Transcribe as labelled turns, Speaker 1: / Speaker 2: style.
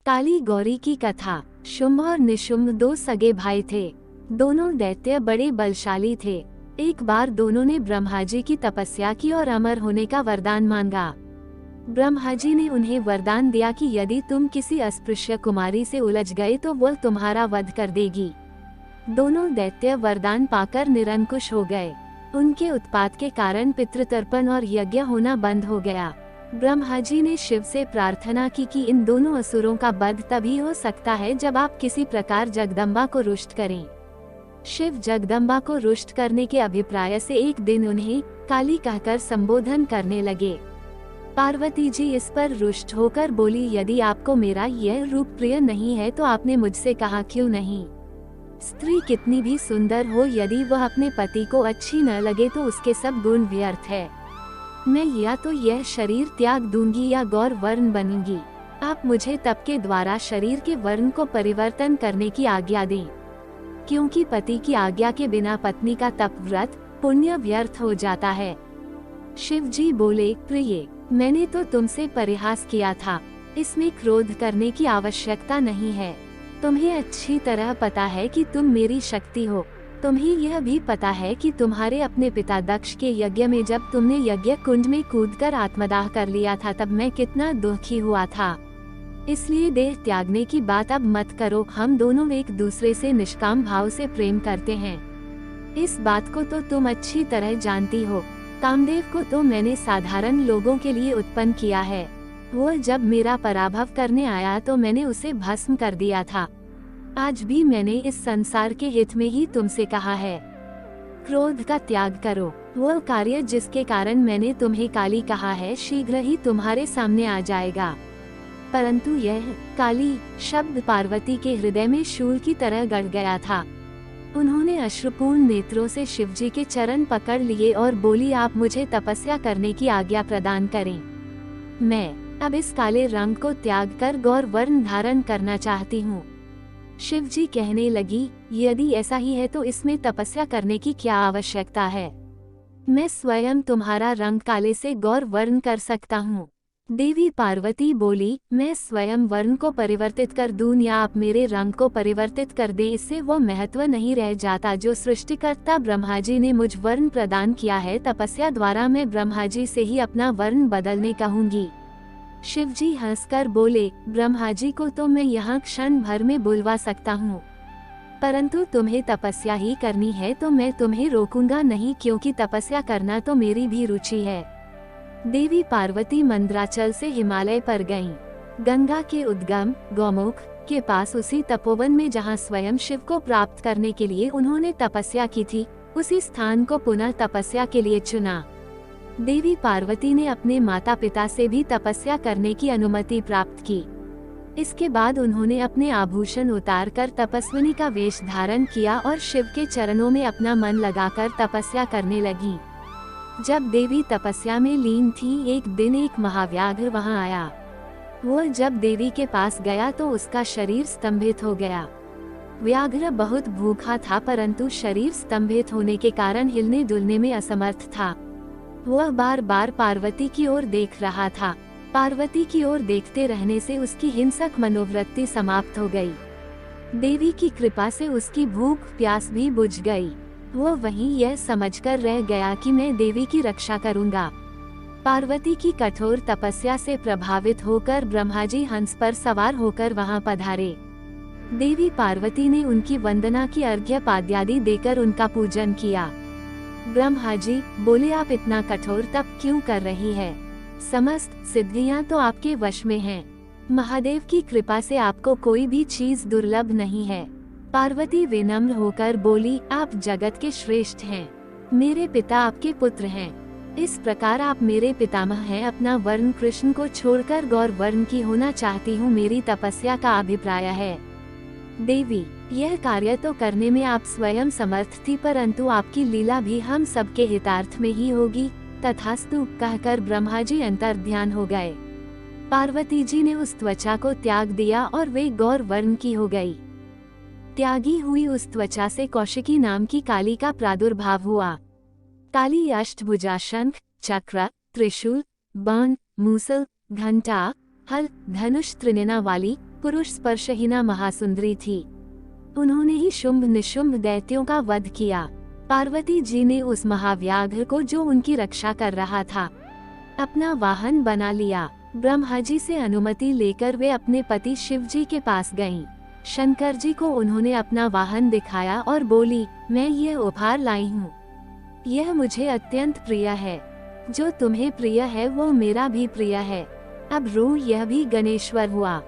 Speaker 1: काली गौरी की कथा। शुंभ और निशुंभ दो सगे भाई थे। दोनों दैत्य बड़े बलशाली थे। एक बार दोनों ने ब्रह्मा जी की तपस्या की और अमर होने का वरदान मांगा। ब्रह्मा जी ने उन्हें वरदान दिया कि यदि तुम किसी अस्पृश्य कुमारी से उलझ गए तो वह तुम्हारा वध कर देगी। दोनों दैत्य वरदान पाकर निरंकुश हो गए। उनके उत्पात के कारण पितृतर्पण और यज्ञ होना बंद हो गया। ब्रह्मा जी ने शिव से प्रार्थना की कि इन दोनों असुरों का वध तभी हो सकता है जब आप किसी प्रकार जगदम्बा को रुष्ट करें। शिव जगदम्बा को रुष्ट करने के अभिप्राय से एक दिन उन्हें काली कहकर संबोधन करने लगे। पार्वती जी इस पर रुष्ट होकर बोली, यदि आपको मेरा यह रूप प्रिय नहीं है तो आपने मुझसे कहा क्यों नहीं। स्त्री कितनी भी सुंदर हो, यदि वह अपने पति को अच्छी न लगे तो उसके सब गुण व्यर्थ है। मैं या तो यह शरीर त्याग दूंगी या गौर वर्ण बनूंगी। आप मुझे तप के द्वारा शरीर के वर्ण को परिवर्तन करने की आज्ञा दें, क्योंकि पति की आज्ञा के बिना पत्नी का तप व्रत पुण्य व्यर्थ हो जाता है। शिव जी बोले, प्रिय, मैंने तो तुमसे परिहास किया था, इसमें क्रोध करने की आवश्यकता नहीं है। तुम्हें अच्छी तरह पता है कि तुम मेरी शक्ति हो। तुम्हें यह भी पता है कि तुम्हारे अपने पिता दक्ष के यज्ञ में जब तुमने यज्ञ कुंड में कूदकर आत्मदाह कर लिया था तब मैं कितना दुखी हुआ था। इसलिए देह त्यागने की बात अब मत करो। हम दोनों एक दूसरे से निष्काम भाव से प्रेम करते हैं। इस बात को तो तुम अच्छी तरह जानती हो। कामदेव को तो मैंने साधारण लोगों के लिए उत्पन्न किया है। वह जब मेरा पराभव करने आया तो मैंने उसे भस्म कर दिया था। आज भी मैंने इस संसार के हित में ही तुमसे कहा है, क्रोध का त्याग करो। वह कार्य जिसके कारण मैंने तुम्हें काली कहा है शीघ्र ही तुम्हारे सामने आ जाएगा। परंतु यह काली शब्द पार्वती के हृदय में शूल की तरह गड़ गया था। उन्होंने अश्रुपूर्ण नेत्रों से शिवजी के चरण पकड़ लिए और बोली, आप मुझे तपस्या करने की आज्ञा प्रदान करें। मैं अब इस काले रंग को त्याग कर गौर वर्ण धारण करना चाहती हूँ। शिवजी कहने लगी, यदि ऐसा ही है तो इसमें तपस्या करने की क्या आवश्यकता है। मैं स्वयं तुम्हारा रंग काले से गौर वर्ण कर सकता हूँ। देवी पार्वती बोली, मैं स्वयं वर्ण को परिवर्तित कर दूं या आप मेरे रंग को परिवर्तित कर दें, इससे वो महत्व नहीं रह जाता जो सृष्टिकर्ता ब्रह्मा जी ने मुझ वर्ण प्रदान किया है। तपस्या द्वारा मैं ब्रह्मा जी से ही अपना वर्ण बदलने कहूंगी। शिवजी हंसकर बोले, ब्रह्मा जी को तो मैं यहाँ क्षण भर में बुलवा सकता हूँ, परंतु तुम्हें तपस्या ही करनी है तो मैं तुम्हें रोकूंगा नहीं, क्योंकि तपस्या करना तो मेरी भी रुचि है। देवी पार्वती मंद्राचल से हिमालय पर गईं। गंगा के उद्गम गौमुख के पास उसी तपोवन में जहाँ स्वयं शिव को प्राप्त करने के लिए उन्होंने तपस्या की थी, उसी स्थान को पुनः तपस्या के लिए चुना। देवी पार्वती ने अपने माता पिता से भी तपस्या करने की अनुमति प्राप्त की। इसके बाद उन्होंने अपने आभूषण उतारकर तपस्विनी का वेश धारण किया और शिव के चरणों में अपना मन लगाकर तपस्या करने लगी। जब देवी तपस्या में लीन थी, एक दिन एक महाव्याघ्र वहां आया। वह जब देवी के पास गया तो उसका शरीर स्तंभित हो गया। व्याघ्र बहुत भूखा था, परंतु शरीर स्तंभित होने के कारण हिलने डुलने में असमर्थ था। वह बार बार पार्वती की ओर देख रहा था। पार्वती की ओर देखते रहने से उसकी हिंसक मनोवृत्ति समाप्त हो गई। देवी की कृपा से उसकी भूख प्यास भी बुझ गई। वह वहीं यह समझकर रह गया कि मैं देवी की रक्षा करूंगा। पार्वती की कठोर तपस्या से प्रभावित होकर ब्रह्मा जी हंस पर सवार होकर वहां पधारे। देवी पार्वती ने उनकी वंदना की, अर्घ्य पाद्यादि देकर उनका पूजन किया। ब्रह्मा जी बोले, आप इतना कठोर तप क्यों कर रही है? समस्त सिद्धियां तो आपके वश में हैं। महादेव की कृपा से आपको कोई भी चीज दुर्लभ नहीं है। पार्वती विनम्र होकर बोली, आप जगत के श्रेष्ठ हैं। मेरे पिता आपके पुत्र हैं। इस प्रकार आप मेरे पितामह हैं। अपना वर्ण कृष्ण को छोड़कर गौर वर्ण की होना चाहती हूँ, मेरी तपस्या का अभिप्राय है। देवी, यह कार्य तो करने में आप स्वयं समर्थ थी, परंतु आपकी लीला भी हम सबके हितार्थ में ही होगी। तथास्तु कहकर ब्रह्मा जी अंतर्ध्यान हो गए। पार्वती जी ने उस त्वचा को त्याग दिया और वे गौर वर्ण की हो गई। त्यागी हुई उस त्वचा से कौशिकी नाम की काली का प्रादुर्भाव हुआ। काली अष्टभुजा, शंख, चक्र, त्रिशूल, बाण, मूसल, घंटा, हल, धनुष, त्रिनयना वाली, पुरुष स्पर्शहीना महासुंदरी थी। उन्होंने ही शुंभ निशुंभ दैत्यों का वध किया। पार्वती जी ने उस महाव्याघ्र को, जो उनकी रक्षा कर रहा था, अपना वाहन बना लिया। ब्रह्मा जी से अनुमति लेकर वे अपने पति शिव जी के पास गईं। शंकर जी को उन्होंने अपना वाहन दिखाया और बोली, मैं यह उपहार लाई हूँ। यह मुझे अत्यंत प्रिय है। जो तुम्हें प्रिय है वो मेरा भी प्रिय है। अब रूह यह भी गणेश्वर हुआ।